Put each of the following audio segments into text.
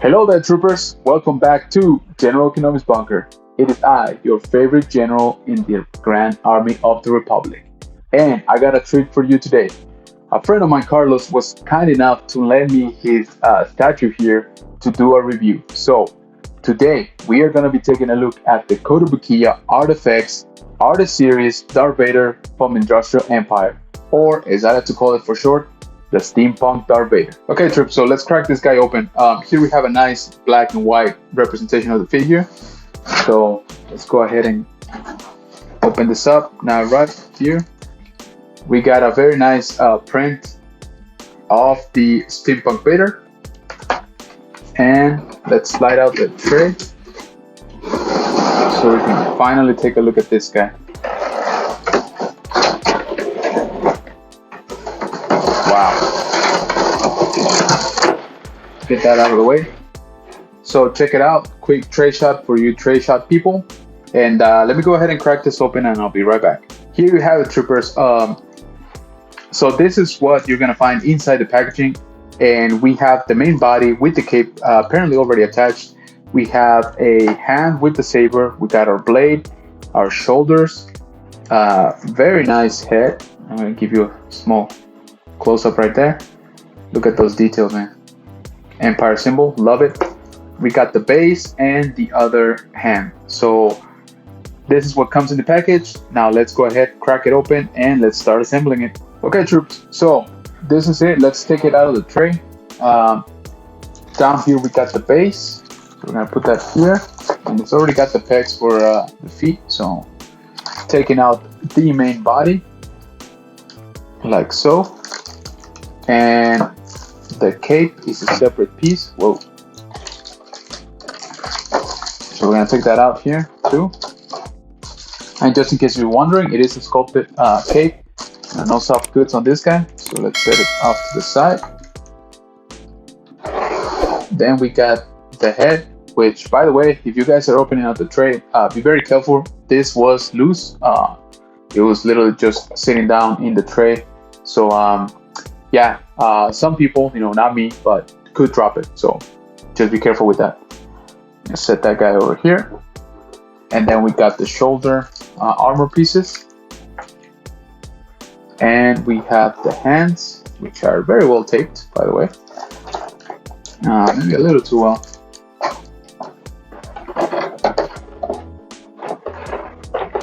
Hello there, troopers. Welcome back to General Kenobi's Bunker. It is I, your favorite general in the Grand Army of the Republic. And I got a treat for you today. A friend of mine, Carlos, was kind enough to lend me his statue here to do a review. So, today we are going to be taking a look at the Kotobukiya Artifacts Artist Series Darth Vader from Industrial Empire, or as I like to call it for short, the Steampunk Darth Vader. Okay, Trip, so let's crack this guy open. Here we have a nice black and white representation of the figure. So let's go ahead and open this up. Now, right here, we got a very nice print of the Steampunk Vader. And let's slide out the tray so we can finally take a look at this guy. Wow. Get that out of the way. So check it out. Quick tray shot for you tray shot people. And let me go ahead and crack this open and I'll be right back. Here you have it, troopers. So this is what you're gonna find inside the packaging. And we have the main body with the cape apparently already attached. We have a hand with the saber. We got our blade, our shoulders, very nice head. I'm gonna give you a small close up right there. Look at those details, man. Empire symbol, love it. We got the base and the other hand. So this is what comes in the package. Now let's go ahead, crack it open, and let's start assembling it. Okay, troops, so this is it. Let's take it out of the tray. Down here we got the base. So we're gonna put that here, and it's already got the pegs for the feet. So taking out the main body, like so. And the cape is a separate piece. Whoa. So we're gonna take that out here too. And just in case you're wondering, it is a sculpted cape. No soft goods on this guy. So let's set it off to the side. Then we got the head, which, by the way, if you guys are opening out the tray, be very careful. This was loose. It was literally just sitting down in the tray. So yeah, some people, not me, but could drop it. So just be careful with that. Let's set that guy over here. And then we got the shoulder armor pieces. And we have the hands, which are very well taped, by the way. Maybe a little too well.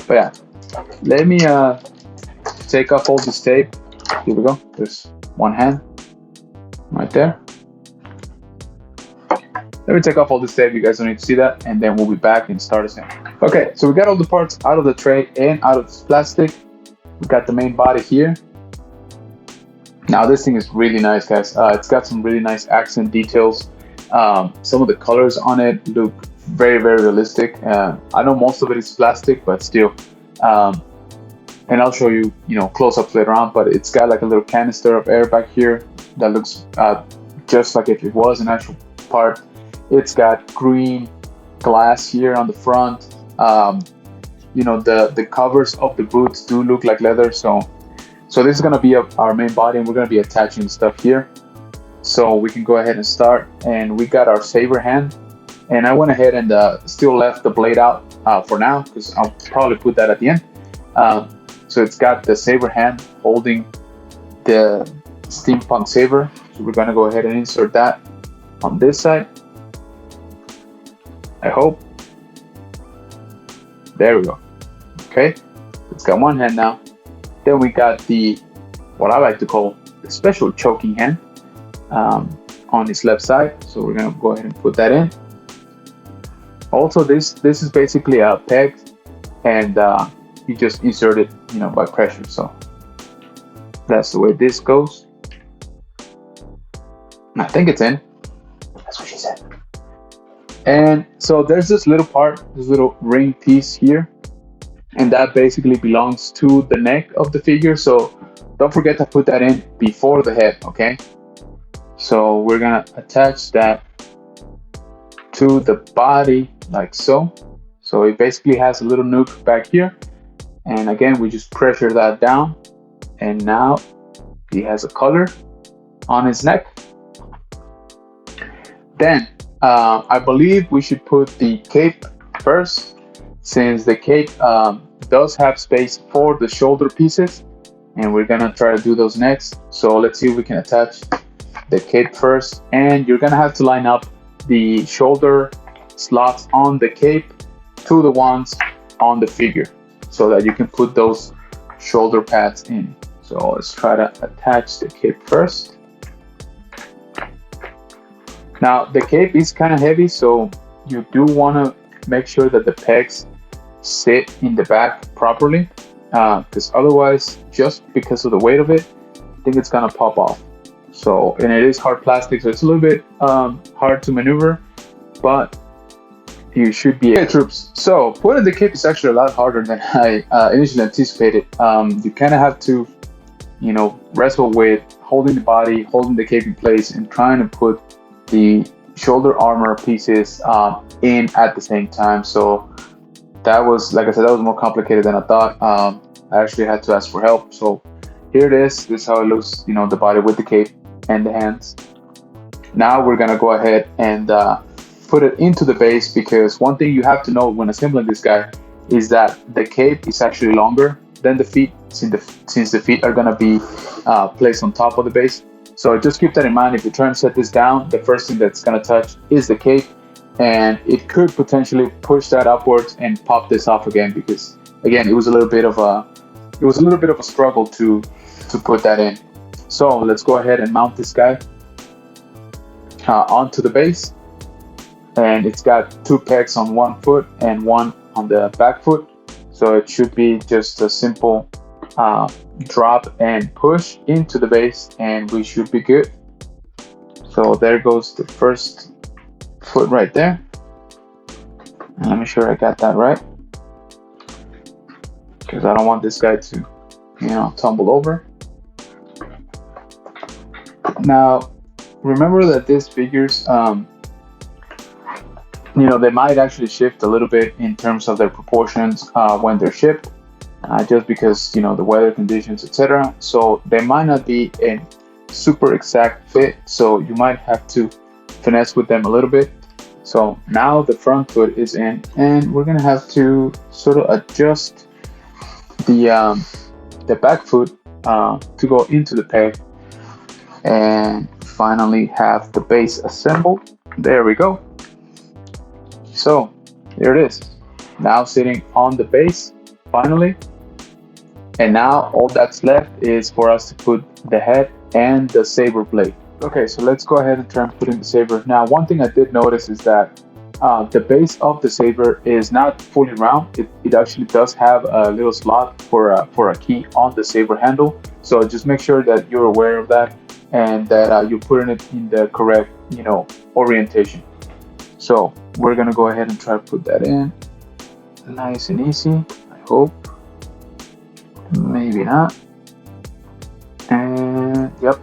But yeah, let me take off all this tape. Here we go. There's one hand right there. Let me take off all this tape. You guys don't need to see that. And then we'll be back and start assembling. Okay, so we got all the parts out of the tray and out of this plastic. We got the main body here. Now this thing is really nice, guys. It's got some really nice accent details. Some of the colors on it look very, very realistic. I know most of it is plastic, but still. And I'll show you, close-ups later on. But it's got like a little canister of air back here that looks just like if it was an actual part. It's got green glass here on the front. The covers of the boots do look like leather. So this is gonna be our main body, and we're gonna be attaching stuff here. So we can go ahead and start. And we got our saber hand. And I went ahead and still left the blade out for now, because I'll probably put that at the end. So it's got the saber hand holding the steampunk saber. So we're gonna go ahead and insert that on this side. I hope. There we go. Okay, it's got one hand now. Then we got what I like to call the special choking hand on his left side. So we're gonna go ahead and put that in. Also, this is basically a peg, and you just insert it, by pressure. So that's the way this goes. I think it's in. That's what she said. And so there's this little part, this little ring piece here, and that basically belongs to the neck of the figure. So don't forget to put that in before the head, okay? So we're gonna attach that to the body like so. So it basically has a little nook back here. And again, we just pressure that down. And now he has a collar on his neck. Then I believe we should put the cape first, since the cape does have space for the shoulder pieces, and we're gonna try to do those next. So let's see if we can attach the cape first, and you're gonna have to line up the shoulder slots on the cape to the ones on the figure so that you can put those shoulder pads in. So let's try to attach the cape first. Now the cape is kind of heavy, so you do want to make sure that the pegs sit in the back properly, because otherwise, just because of the weight of it, I think it's gonna pop off. So, and it is hard plastic, so it's a little bit hard to maneuver, but you should be able. Okay, troops. So putting the cape is actually a lot harder than I initially anticipated. You kind of have to, wrestle with holding the body, holding the cape in place, and trying to put the shoulder armor pieces in at the same time. So that was, like I said, that was more complicated than I thought. I actually had to ask for help. So here it is. This is how it looks, the body with the cape and the hands. Now we're gonna go ahead and put it into the base, because one thing you have to know when assembling this guy is that the cape is actually longer than the feet, since the feet are gonna be placed on top of the base. So just keep that in mind. If you try and set this down, the first thing that's gonna touch is the cape, and it could potentially push that upwards and pop this off again, because again, it was a little bit of a struggle to put that in. So let's go ahead and mount this guy onto the base, and it's got 2 pegs on one foot and one on the back foot. So it should be just a simple drop and push into the base, and we should be good. So there goes the first foot right there. And let me make sure I got that right, because I don't want this guy to tumble over. Now remember that these figures they might actually shift a little bit in terms of their proportions when they're shipped, just because the weather conditions, etc. So they might not be a super exact fit, so you might have to finesse with them a little bit. So now the front foot is in, and we're gonna have to sort of adjust the back foot to go into the peg, and finally have the base assembled. There we go. So here it is, now sitting on the base finally. And now all that's left is for us to put the head and the saber blade. Okay, so let's go ahead and try and put in the saber. Now, one thing I did notice is that the base of the saber is not fully round. It actually does have a little slot for a key on the saber handle. So just make sure that you're aware of that, and that you're putting it in the correct orientation. So we're gonna go ahead and try to put that in nice and easy, I hope. Maybe not. And yep,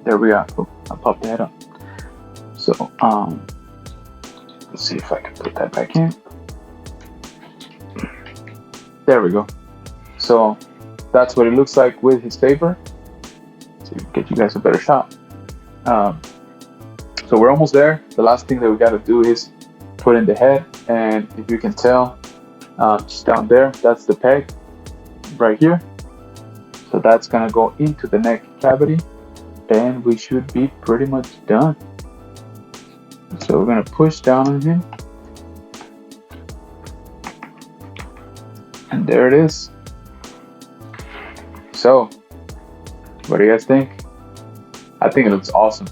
there we are. Oh, I popped the head up. So let's see if I can put that back in. There we go. So that's what it looks like with his saber. So get you guys a better shot. So we're almost there. The last thing that we got to do is put in the head, and if you can tell, just down there, that's the peg right here. So that's gonna go into the neck cavity, and we should be pretty much done. So we're gonna push down on him, and there it is. So what do you guys think? I think it looks awesome.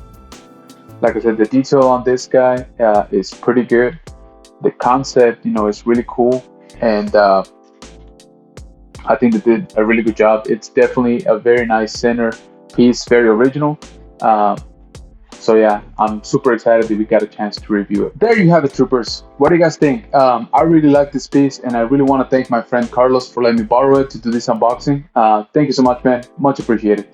Like I said, the detail on this guy is pretty good. The concept, is really cool, and I think they did a really good job. It's definitely a very nice center piece, very original. So yeah, I'm super excited that we got a chance to review it. There you have it, troopers. What do you guys think? I really like this piece, and I really want to thank my friend Carlos for letting me borrow it to do this unboxing. Thank you so much, man. Much appreciated.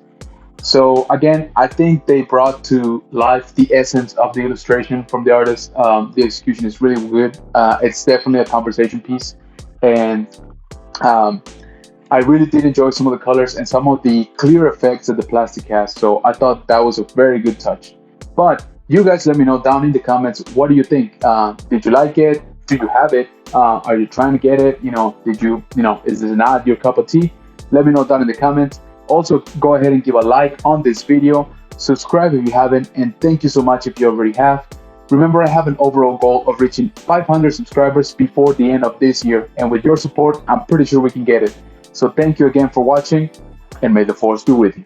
So again, I think they brought to life the essence of the illustration from the artist. The execution is really good. It's definitely a conversation piece, and I really did enjoy some of the colors and some of the clear effects that the plastic has. So I thought that was a very good touch. But You guys let me know down in the comments, what do you think? Did you like it? Do you have it? Are you trying to get it? Did you, is this not your cup of tea? Let me know down in the comments. Also, go ahead and give a like on this video. Subscribe if you haven't, and thank you so much if you already have. Remember, I have an overall goal of reaching 500 subscribers before the end of this year, and with your support, I'm pretty sure we can get it. So thank you again for watching, and may the force be with you.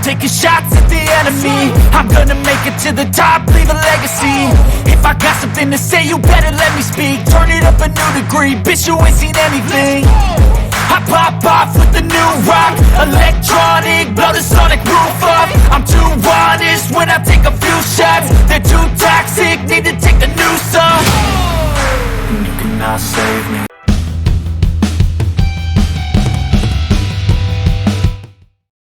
Taking shots at the enemy, I'm gonna make it to the top, leave a legacy. If I got something to say, you better let me speak. Turn it up a new degree, bitch, you ain't seen anything. I pop off with the new rock, electronic, blow the sonic roof up. I'm too honest when I take a few shots. They're too toxic, need to take the noose off. And you cannot save me.